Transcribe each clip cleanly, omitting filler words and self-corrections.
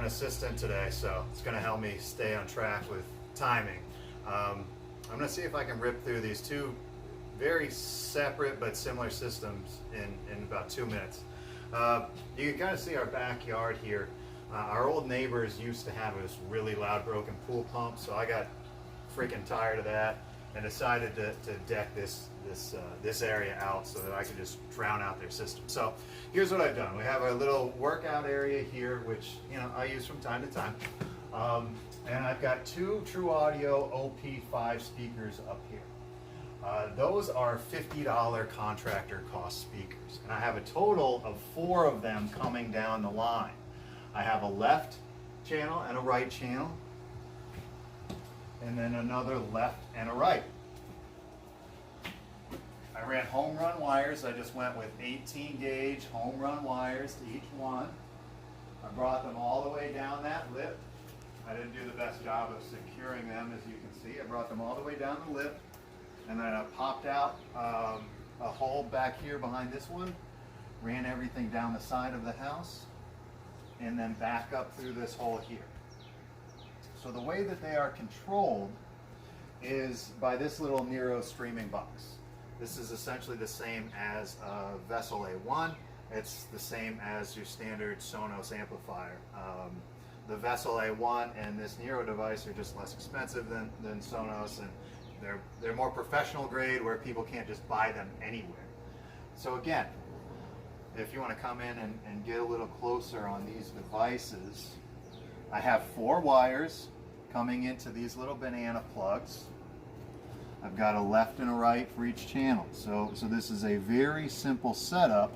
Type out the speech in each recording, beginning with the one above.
an assistant today, so it's going to help me stay on track with timing. I'm going to see if I can rip through these two very separate but similar systems in about 2 minutes. You can kind of see our backyard here. Our old neighbors used to have this really loud broken pool pump, so I got freaking tired of that and decided to deck this area out so that I could just drown out their system. So here's what I've done. We have our little workout area here, which I use from time to time, and I've got two True Audio OP5 speakers up here. Those are $50 contractor cost speakers, and I have a total of 4 of them coming down the line. I have a left channel and a right channel, and then another left and a right. I ran home run wires. I just went with 18 gauge home run wires to each one. I brought them all the way down that lip. I didn't do the best job of securing them, as you can see. I brought them all the way down the lip, and then I popped out a hole back here behind this one, ran everything down the side of the house, and then back up through this hole here. So the way that they are controlled is by this little Nero streaming box. This is essentially the same as a Vessel A1. It's the same as your standard Sonos amplifier. The Vessel A1 and this Nero device are just less expensive than Sonos, and they're more professional grade where people can't just buy them anywhere. So again, if you want to come in and get a little closer on these devices, I have 4 wires coming into these little banana plugs. I've got a left and a right for each channel. So this is a very simple setup,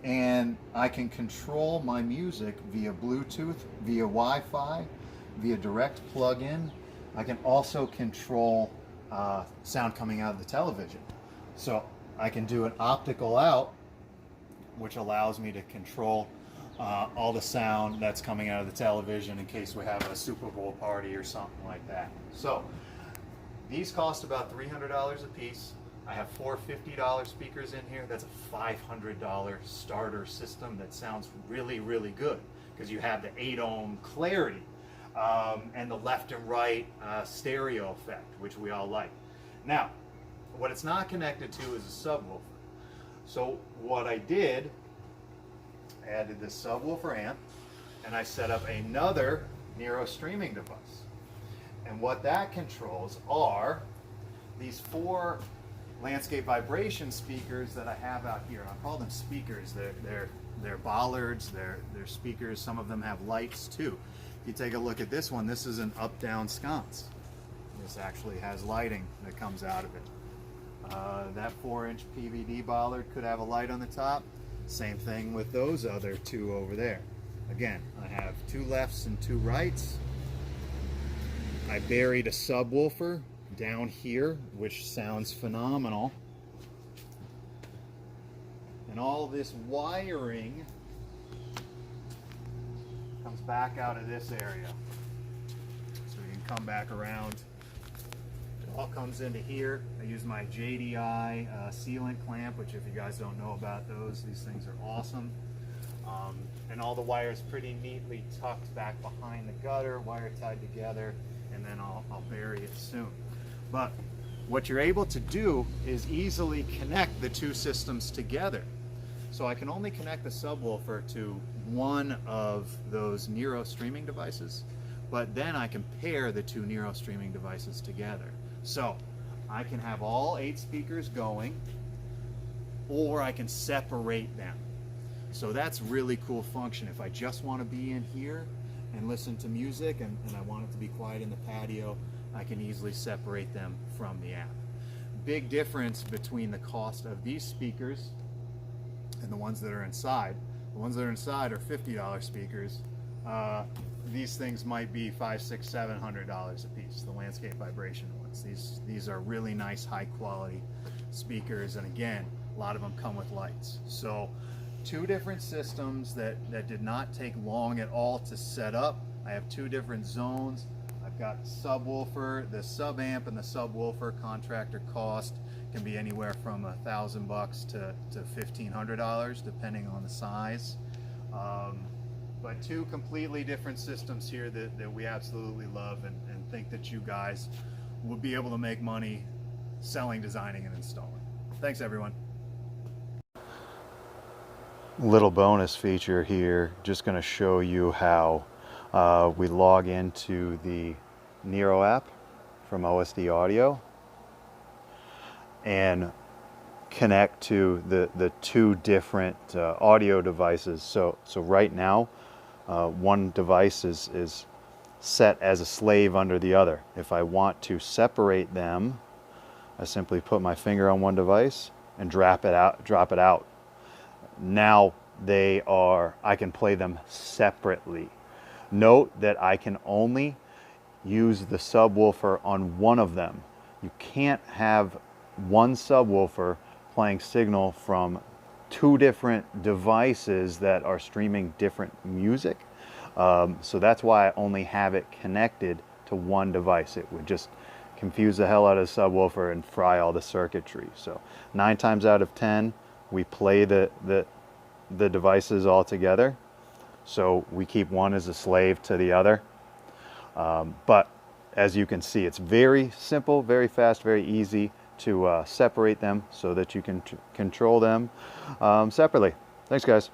and I can control my music via Bluetooth, via Wi-Fi, via direct plug-in. I can also control sound coming out of the television. So I can do an optical out, which allows me to control all the sound that's coming out of the television in case we have a Super Bowl party or something like that. So these cost about $300 a piece. I have 4 $50 speakers in here. That's a $500 starter system that sounds really, really good because you have the 8 ohm clarity and the left and right stereo effect, which we all like. Now, what it's not connected to is a subwoofer. So what I did, I added this subwoofer amp, and I set up another Nero streaming device. And what that controls are these 4 landscape vibration speakers that I have out here. I call them speakers. They're bollards, they're speakers. Some of them have lights too. If you take a look at this one, this is an up-down sconce. This actually has lighting that comes out of it. That 4-inch PVD bollard could have a light on the top. Same thing with those other 2 over there. Again, I have 2 lefts and 2 rights. I buried a subwoofer down here, which sounds phenomenal. And all this wiring comes back out of this area. So you can come back around. It all comes into here. I use my JDI sealant clamp, which if you guys don't know about those, these things are awesome. And all the wires pretty neatly tucked back behind the gutter, wire tied together, and then I'll bury it soon. But what you're able to do is easily connect the 2 systems together. So I can only connect the subwoofer to one of those Nero streaming devices, but then I can pair the 2 Nero streaming devices together. So I can have all 8 speakers going, or I can separate them. So that's really cool function. If I just want to be in here and listen to music and I want it to be quiet in the patio, I can easily separate them from the app. Big difference between the cost of these speakers and the ones that are inside. The ones that are inside are $50 speakers. These things might be $500, $600, $700 a piece, the landscape vibration ones. These are really nice, high quality speakers, and again, a lot of them come with lights. So 2 different systems that did not take long at all to set up. I have 2 different zones. I've got subwoofer, the sub amp and the subwoofer contractor cost can be anywhere from $1,000 to $1,500 depending on the size. But two completely different systems here that we absolutely love and think that you guys will be able to make money selling, designing, and installing. Thanks, everyone. Little bonus feature here, just going to show you how we log into the Nero app from OSD Audio and connect to the two different audio devices. So right now, one device is set as a slave under the other. If I want to separate them, I simply put my finger on one device and drop it out. Now I can play them separately. Note that I can only use the subwoofer on one of them. You can't have one subwoofer playing signal from two different devices that are streaming different music. So that's why I only have it connected to one device. It would just confuse the hell out of the subwoofer and fry all the circuitry. So 9 times out of 10, we play the devices all together. So we keep one as a slave to the other. But as you can see, it's very simple, very fast, very easy to separate them so that you can control them separately. Thanks, guys.